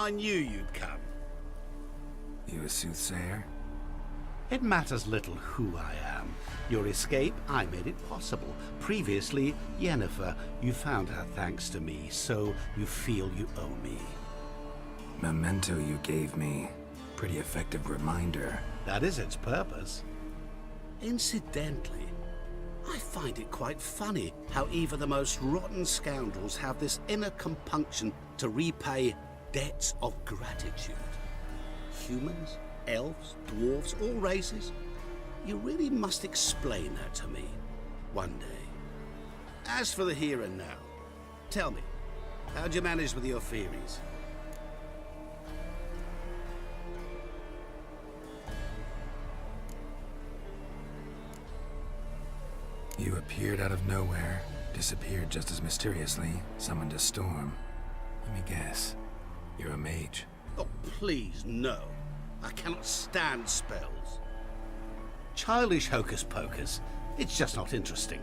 I knew you'd come. You a soothsayer? It matters little who I am. Your escape, I made it possible. Previously, Yennefer, you found her thanks to me, so you feel you owe me. Memento you gave me. Pretty effective reminder. That is its purpose. Incidentally, I find it quite funny how even the most rotten scoundrels have this inner compunction to repay debts of gratitude. Humans, elves, dwarves, all races. You really must explain that to me one day. As for the here and now, tell me, how'd you manage with your theories? You appeared out of nowhere, disappeared just as mysteriously, summoned a storm. Let me guess. You're a mage. Oh, please, no. I cannot stand spells. Childish hocus pocus. It's just not interesting.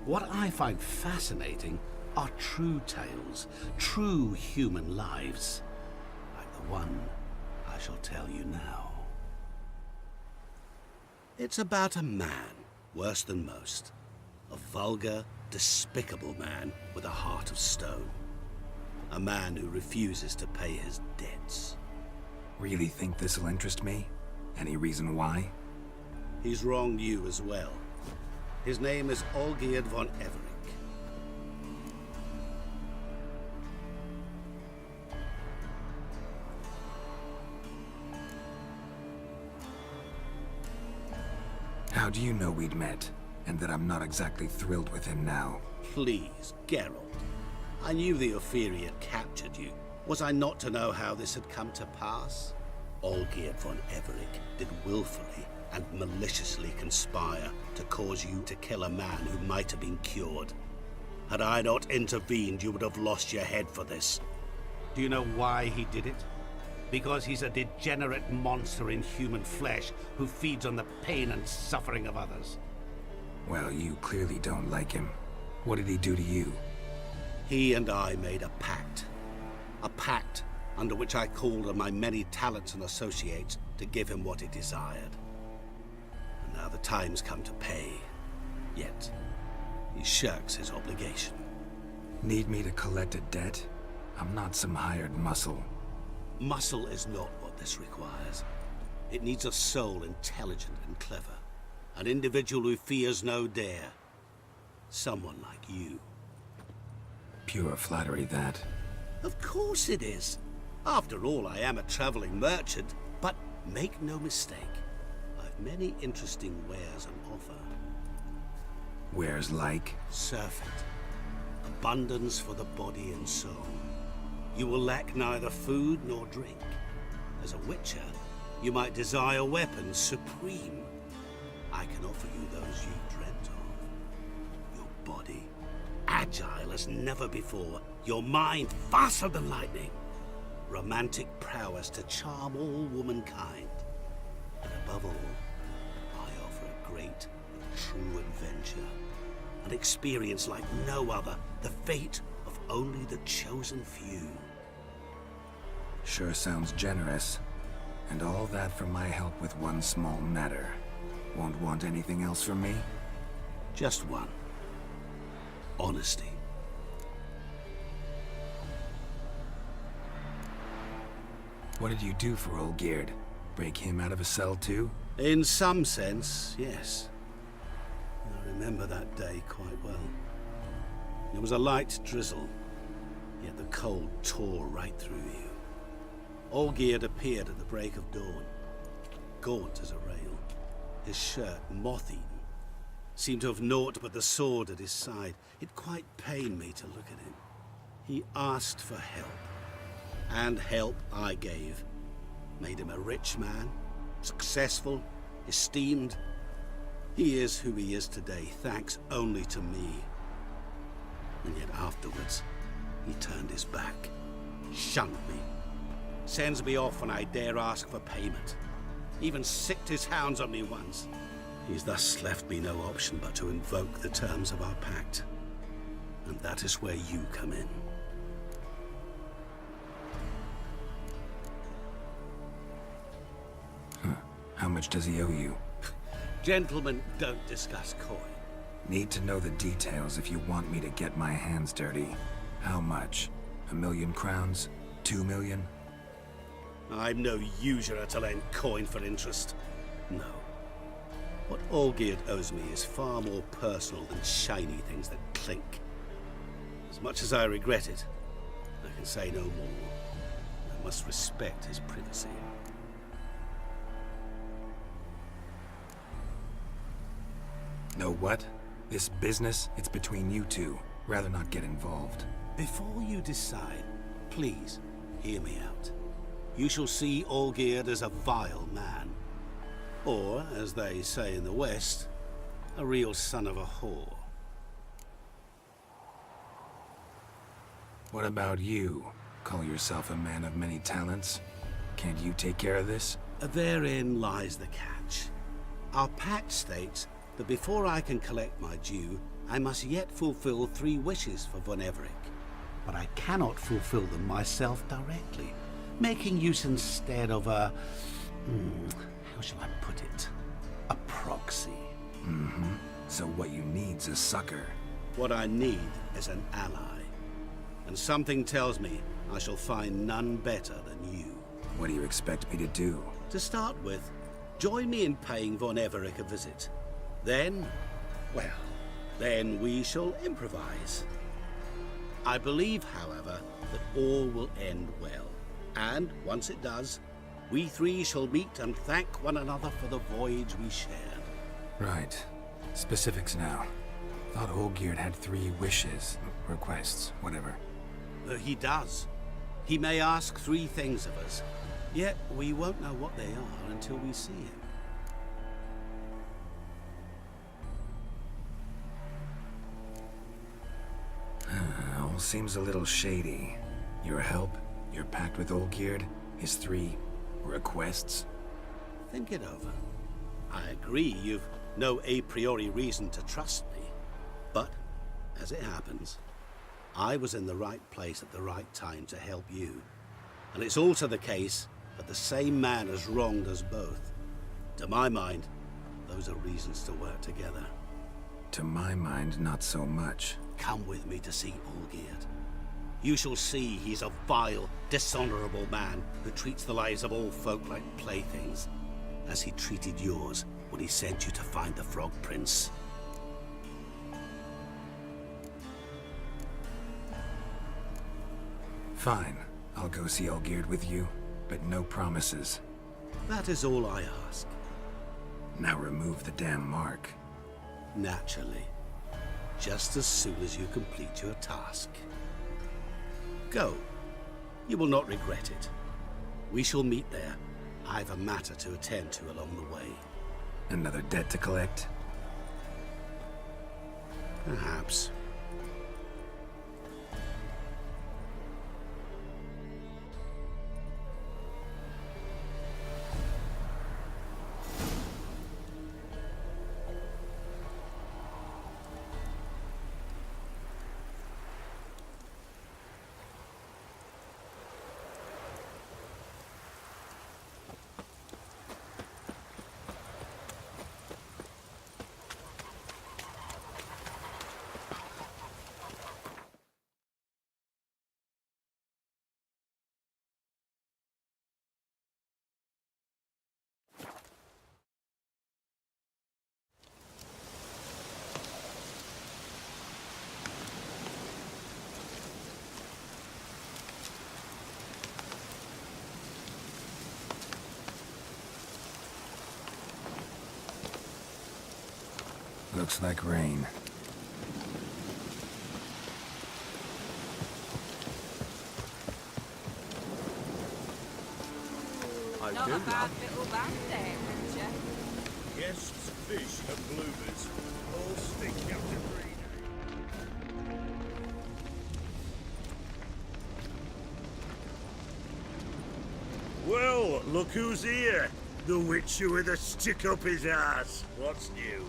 What I find fascinating are true tales, true human lives. Like the one I shall tell you now. It's about a man, worse than most. A vulgar, despicable man with a heart of stone. A man who refuses to pay his debts. Really think this'll interest me? Any reason why? He's wronged you as well. His name is Olgierd von Everec. How do you know we'd met, and that I'm not exactly thrilled with him now? Please, Geralt. I knew the Ophiri had captured you. Was I not to know how this had come to pass? Olgierd von Everec did willfully and maliciously conspire to cause you to kill a man who might have been cured. Had I not intervened, you would have lost your head for this. Do you know why he did it? Because he's a degenerate monster in human flesh who feeds on the pain and suffering of others. Well, you clearly don't like him. What did he do to you? He and I made a pact. A pact under which I called on my many talents and associates to give him what he desired. And now the time's come to pay. Yet, he shirks his obligation. Need me to collect a debt? I'm not some hired muscle. Muscle is not what this requires. It needs a soul intelligent and clever. An individual who fears no dare. Someone like you. Pure flattery, that. Of course it is. After all, I am a traveling merchant. But make no mistake, I've many interesting wares on offer. Wares like? Surfeit. Abundance for the body and soul. You will lack neither food nor drink. As a witcher, you might desire weapons supreme. I can offer you those you dreamt of. Your body, agile as never before. Your mind, faster than lightning. Romantic prowess to charm all womankind. And above all, I offer a great and true adventure. An experience like no other. The fate of only the chosen few. Sure sounds generous. And all that for my help with one small matter. Won't want anything else from me? Just one. Honesty. What did you do for Olgierd? Break him out of a cell too? In some sense, yes. I remember that day quite well. It was a light drizzle, yet the cold tore right through you. Olgierd appeared at the break of dawn, gaunt as a rail, his shirt moth-eaten. Seemed to have naught but the sword at his side. It quite pained me to look at him. He asked for help, and help I gave. Made him a rich man, successful, esteemed. He is who he is today, thanks only to me. And yet afterwards, he turned his back, shunned me, sends me off when I dare ask for payment. Even sicked his hounds on me once. He's thus left me no option but to invoke the terms of our pact. And that is where you come in. How much does he owe you? Gentlemen don't discuss coin. Need to know the details if you want me to get my hands dirty. How much? 1,000,000 crowns? 2,000,000? I'm no usurer to lend coin for interest. No. What Olgierd owes me is far more personal than shiny things that clink. As much as I regret it, I can say no more. I must respect his privacy. Know what? This business, it's between you two. Rather not get involved. Before you decide, please hear me out. You shall see Olgierd as a vile man. Or, as they say in the West, a real son of a whore. What about you? Call yourself a man of many talents? Can't you take care of this? Therein lies the catch. Our pact states that before I can collect my due, I must yet fulfill 3 wishes for von Everec. But I cannot fulfill them myself directly, making use instead of a... how shall I put it? A proxy. So what you need's a sucker. What I need is an ally. And something tells me I shall find none better than you. What do you expect me to do? To start with, join me in paying von Everec a visit. Then, well, then we shall improvise. I believe, however, that all will end well. And once it does, we 3 shall meet and thank one another for the voyage we shared. Right. Specifics now. Thought Olgierd had 3 wishes, requests, whatever. He does. He may ask 3 things of us, yet we won't know what they are until we see him. All seems a little shady. Your help, your pact with Olgierd, his 3 requests. Think it over. I agree you've no a priori reason to trust me, but as it happens, I was in the right place at the right time to help you. And it's also the case that the same man has wronged us both. To my mind, those are reasons to work together. To my mind, not so much. Come with me to see Olgierd. You shall see he's a vile, dishonorable man who treats the lives of all folk like playthings, as he treated yours when he sent you to find the Frog Prince. Fine. I'll go see Olgierd with you, but no promises. That is all I ask. Now remove the damn mark. Naturally. Just as soon as you complete your task. Go. You will not regret it. We shall meet there. I have a matter to attend to along the way. Another debt to collect? Perhaps. Looks like rain. Not a bad little band there, Richard. Guests, fish, and bloomers all stick up to breeding. Well, look who's here. The witcher with a stick up his ass. What's new?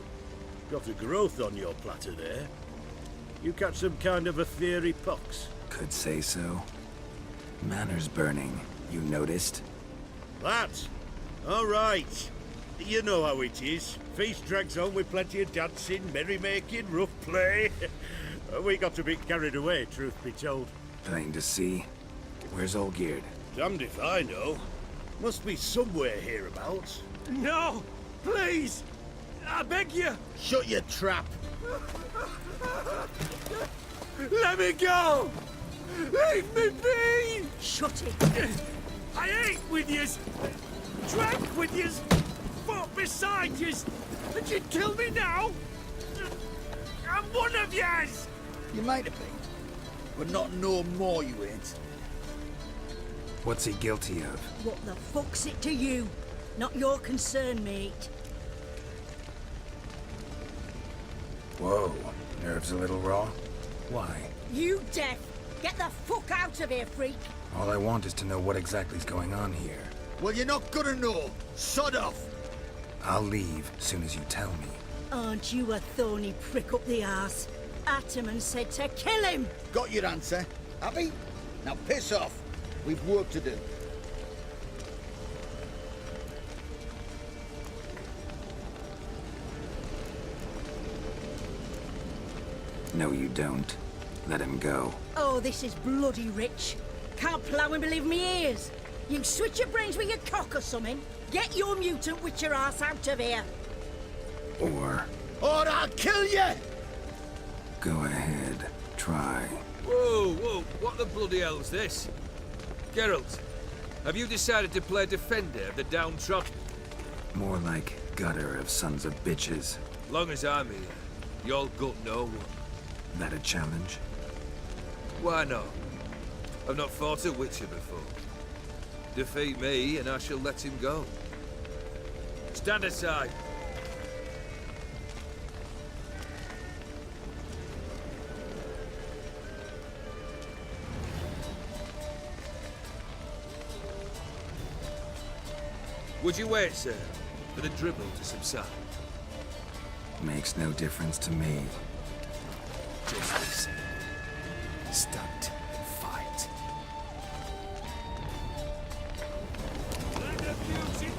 Got a growth on your platter there. You catch some kind of a theory pox? Could say so. Manor's burning. You noticed? That? All right. You know how it is. Feast drags on with plenty of dancing, merrymaking, rough play. We got a bit carried away, truth be told. Plain to see. Where's Olgierd? Damned if I know. Must be somewhere hereabouts. No! Please! I beg you! Shut your trap! Let me go! Leave me be! Shut it! I ate with yous! Drank with yous! Fought beside yous! And you'd kill me now? I'm one of yous! You might have been, but not no more you ain't. What's he guilty of? What the fuck's it to you? Not your concern, mate. Whoa, nerves a little raw? Why? You deaf! Get the fuck out of here, freak! All I want is to know what exactly's going on here. Well, you're not gonna know. Sod off. I'll leave soon as you tell me. Aren't you a thorny prick up the arse? Ataman said to kill him! Got your answer. Happy? Now piss off. We've work to do. No, you don't. Let him go. Oh, this is bloody rich. Can't plough and believe me ears. You switch your brains with your cock or something. Get your mutant witcher ass out of here. Or Or I'll kill you! go ahead, try. Whoa, whoa, what the bloody hell's this? Geralt, have you decided to play defender of the downtrodden? More like gutter of sons of bitches. Long as I'm here, you'll gut no one. That a challenge? Why not? I've not fought a witcher before. Defeat me and I shall let him go. Stand aside. Would you wait, sir, for the dribble to subside? Makes no difference to me. Just listen. Stunt and fight. Let the music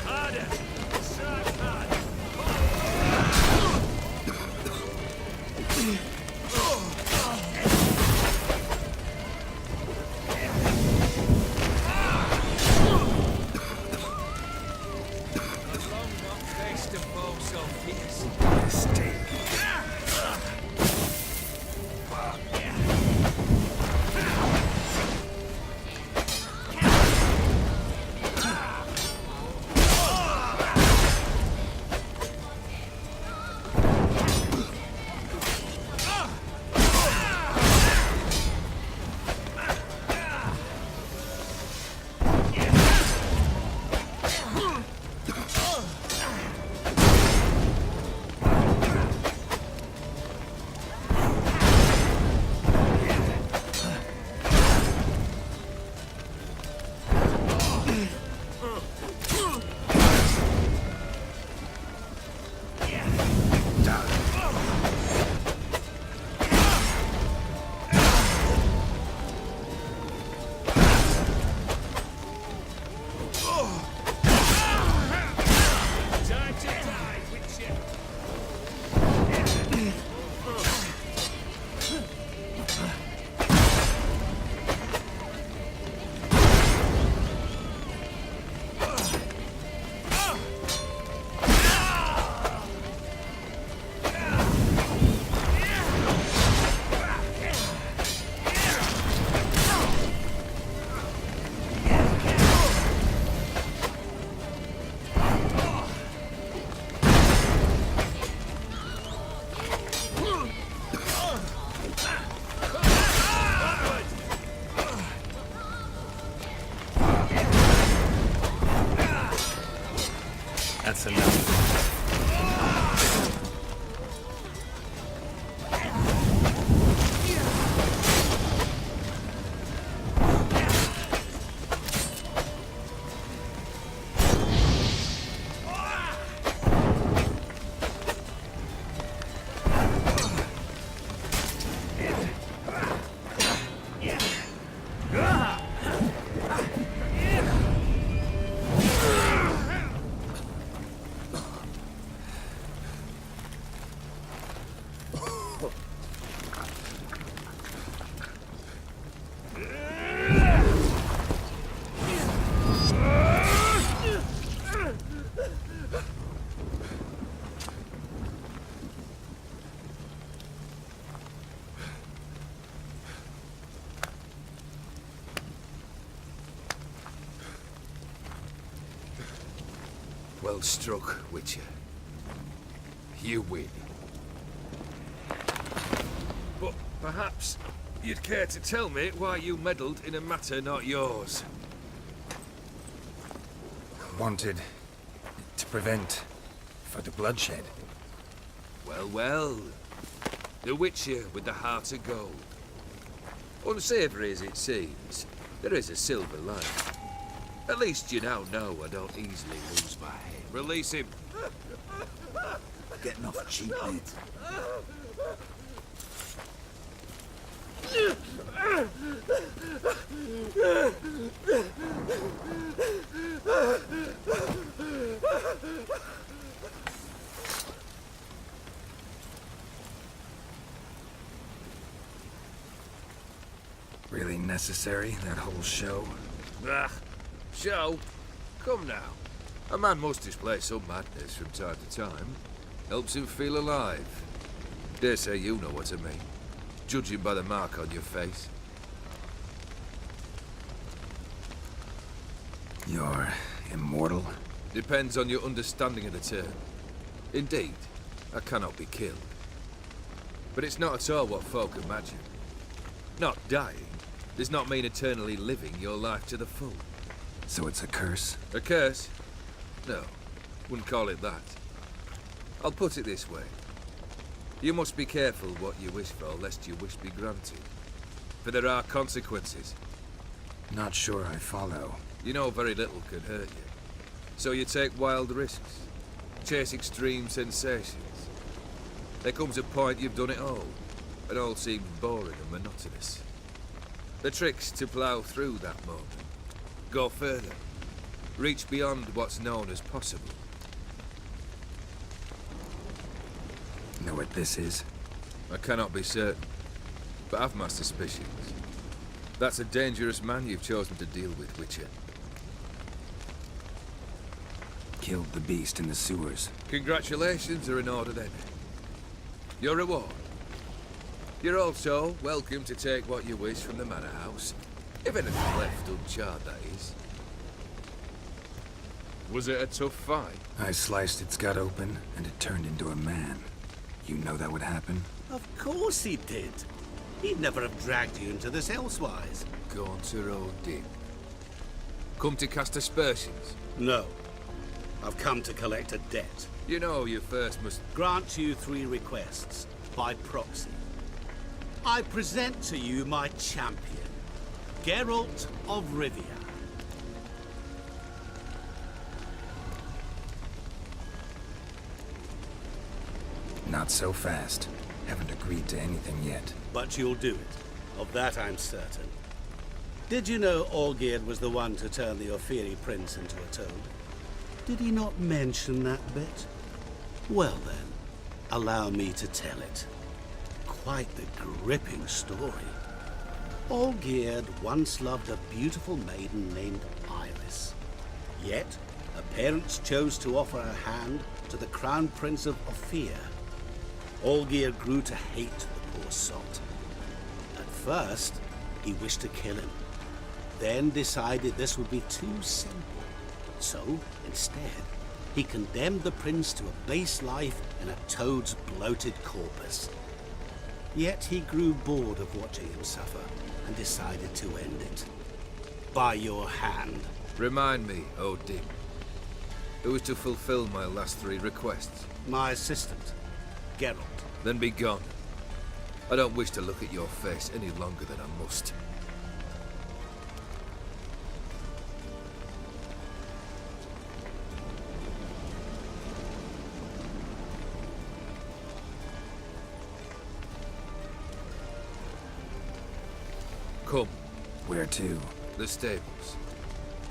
harder. Serve hard. That's enough. Well struck, Witcher. You win. But perhaps you'd care to tell me why you meddled in a matter not yours. Wanted to prevent further bloodshed. Well, well. The Witcher with the heart of gold. Unsavoury as it seems, there is a silver lining. At least you now know I don't easily lose my head. Release him. Getting off cheap, mate. Really necessary, that whole show? Ah, show? Come now. A man must display some madness from time to time. Helps him feel alive. Dare say you know what I mean. Judging by the mark on your face. You're immortal? Depends on your understanding of the term. Indeed, I cannot be killed. But it's not at all what folk imagine. Not dying does not mean eternally living your life to the full. So it's a curse? A curse? No, wouldn't call it that. I'll put it this way. You must be careful what you wish for, lest your wish be granted. For there are consequences. Not sure I follow. You know very little can hurt you. So you take wild risks. Chase extreme sensations. There comes a point you've done it all. It all seems boring and monotonous. The trick's to plough through that moment. Go further. Reach beyond what's known as possible. Know what this is? I cannot be certain, but I've my suspicions. That's a dangerous man you've chosen to deal with, Witcher. Killed the beast in the sewers. Congratulations are in order then. Your reward. You're also welcome to take what you wish from the manor house. If anything left uncharred, that is. Was it a tough fight? I sliced its gut open, and it turned into a man. You know that would happen? Of course he did. He'd never have dragged you into this elsewise. Gaunter Odin. Come to cast aspersions? No. I've come to collect a debt. You know you first must... Grant you 3 requests, by proxy. I present to you my champion, Geralt of Rivia. Not so fast. Haven't agreed to anything yet. But you'll do it. Of that I'm certain. Did you know Olgierd was the one to turn the Ophiri prince into a toad? Did he not mention that bit? Well then, allow me to tell it. Quite the gripping story. Olgierd once loved a beautiful maiden named Iris. Yet, her parents chose to offer her hand to the Crown Prince of Ophir. Olgierd grew to hate the poor sot. At first, he wished to kill him. Then decided this would be too simple. So, instead, he condemned the prince to a base life in a toad's bloated corpus. Yet he grew bored of watching him suffer and decided to end it. By your hand. Remind me, Odin. Who is to fulfill my last 3 requests? My assistant, Geralt. Then be gone. I don't wish to look at your face any longer than I must. Come. Where to? The stables.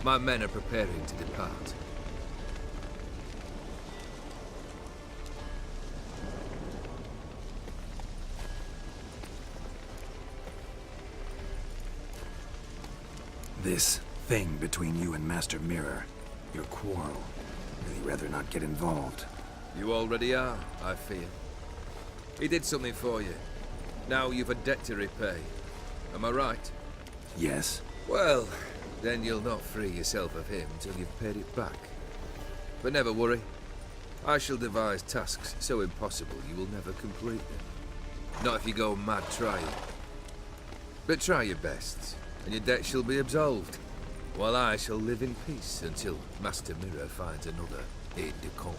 My men are preparing to depart. This thing between you and Master Mirror, your quarrel. Really rather not get involved. You already are, I fear. He did something for you. Now you've a debt to repay. Am I right? Yes. Well, then you'll not free yourself of him till you've paid it back. But never worry. I shall devise tasks so impossible you will never complete them. Not if you go mad trying. But try your best, and your debt shall be absolved, while I shall live in peace until Master Mirror finds another aide-de-camp.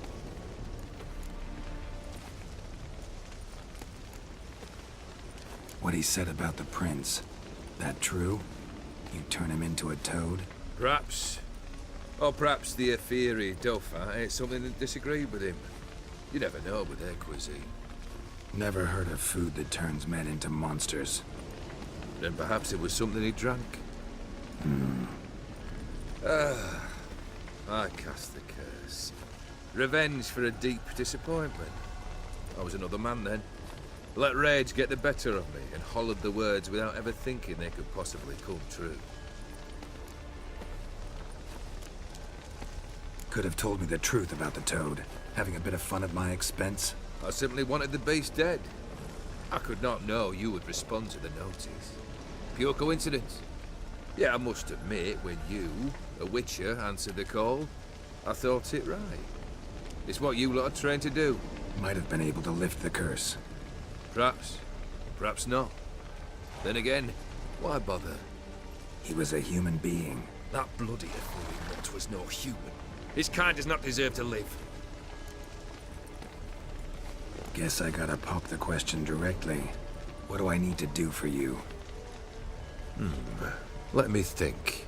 What he said about the prince, that true? You turn him into a toad? Perhaps. Or perhaps the Ephiri Dauphin ate something that disagreed with him. You never know with their cuisine. Never heard of food that turns men into monsters. Then perhaps it was something he drank. I cast the curse. Revenge for a deep disappointment. I was another man then. Let rage get the better of me and hollered the words without ever thinking they could possibly come true. Could have told me the truth about the toad, having a bit of fun at my expense. I simply wanted the beast dead. I could not know you would respond to the notice. Pure coincidence. Yeah, I must admit, when you, a witcher, answered the call, I thought it right. It's what you lot are trained to do. Might have been able to lift the curse. Perhaps. Perhaps not. Then again, why bother? He was a human being. That bloody Ephiri was no human. His kind does not deserve to live. Guess I gotta pop the question directly. What do I need to do for you? Let me think.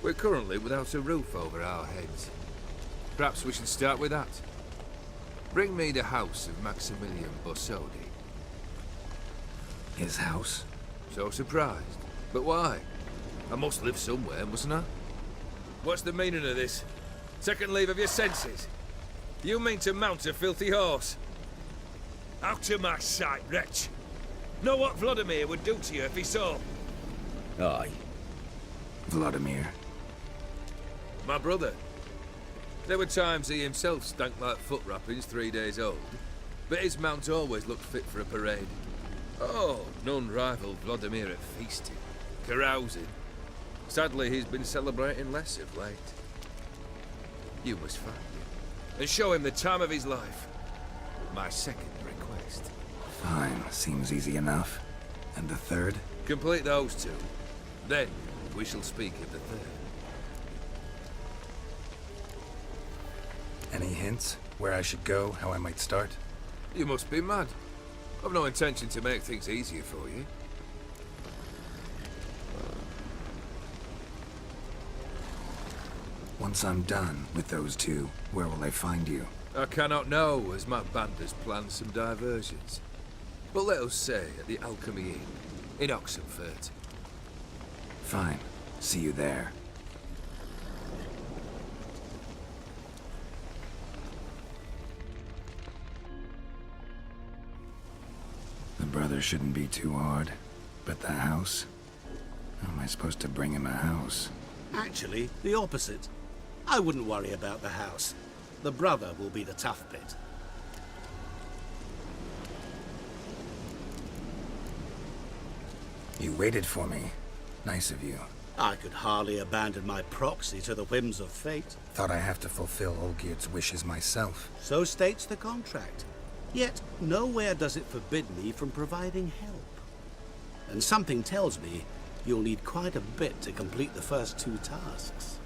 We're currently without a roof over our heads. Perhaps we should start with that. Bring me the house of Maximilian Borsodi. His house? So surprised. But why? I must live somewhere, mustn't I? What's the meaning of this? Second leave of your senses? You mean to mount a filthy horse? Out of my sight, wretch! Know what Vladimir would do to you if he saw? Aye. Vladimir. My brother. There were times he himself stank like foot wrappings 3 days old, but his mount always looked fit for a parade. Oh, none rivaled Vladimir at feasting, carousing. Sadly, he's been celebrating less of late. You must find him, and show him the time of his life. My second request. Fine, seems easy enough. And the third? Complete those two. Then, we shall speak of the third. Any hints? Where I should go? How I might start? You must be mad. I've no intention to make things easier for you. Once I'm done with those two, where will I find you? I cannot know, as my band has planned some diversions. But let us say at the Alchemy Inn, in Oxenfurt. Fine. See you there. The brother shouldn't be too hard. But the house? How am I supposed to bring him a house? Actually, the opposite. I wouldn't worry about the house. The brother will be the tough bit. You waited for me. Nice of you. I could hardly abandon my proxy to the whims of fate. Thought I have to fulfill Olgierd's wishes myself. So states the contract. Yet, nowhere does it forbid me from providing help. And something tells me you'll need quite a bit to complete the first two tasks.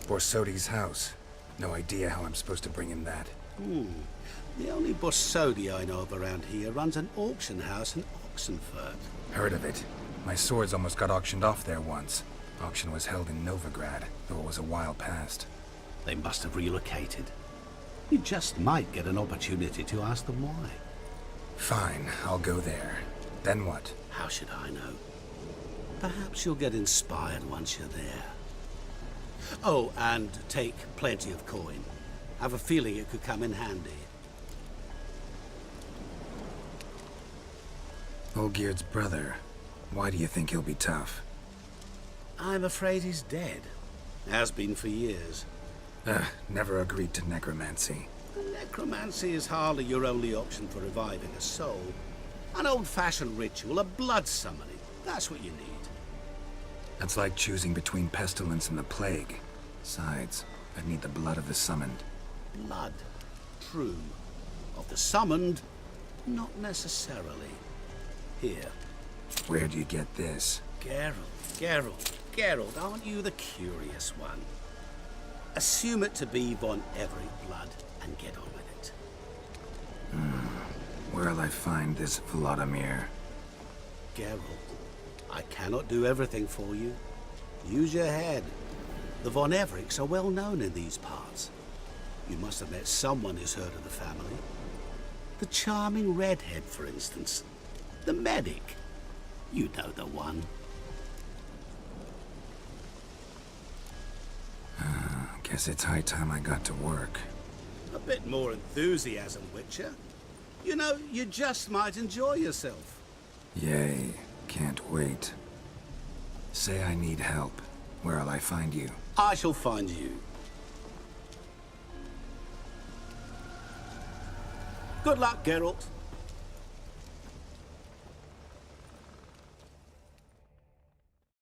Borsodi's house. No idea how I'm supposed to bring him that. The only Borsodi I know of around here runs an auction house in Oxenfurt. Heard of it. My swords almost got auctioned off there once. Auction was held in Novigrad, though it was a while past. They must have relocated. You just might get an opportunity to ask them why. Fine, I'll go there. Then what? How should I know? Perhaps you'll get inspired once you're there. Oh, and take plenty of coin. Have a feeling it could come in handy. Olgierd's brother. Why do you think he'll be tough? I'm afraid he's dead. Has been for years. Never agreed to necromancy. Necromancy is hardly your only option for reviving a soul. An old-fashioned ritual of blood summoning. That's what you need. That's like choosing between pestilence and the plague. Besides, I'd need the blood of the summoned. Blood. True. Of the summoned, not necessarily. Here. Where do you get this? Geralt, aren't you the curious one? Assume it to be von Everec blood and get on with it. Where'll I find this Vladimir? Geralt, I cannot do everything for you. Use your head. The von Everecs are well known in these parts. You must have met someone who's heard of the family. The charming redhead, for instance. The medic. You know the one. Guess it's high time I got to work. A bit more enthusiasm, Witcher. You know, you just might enjoy yourself. Yay, can't wait. Say I need help. Where'll I find you? I shall find you. Good luck, Geralt.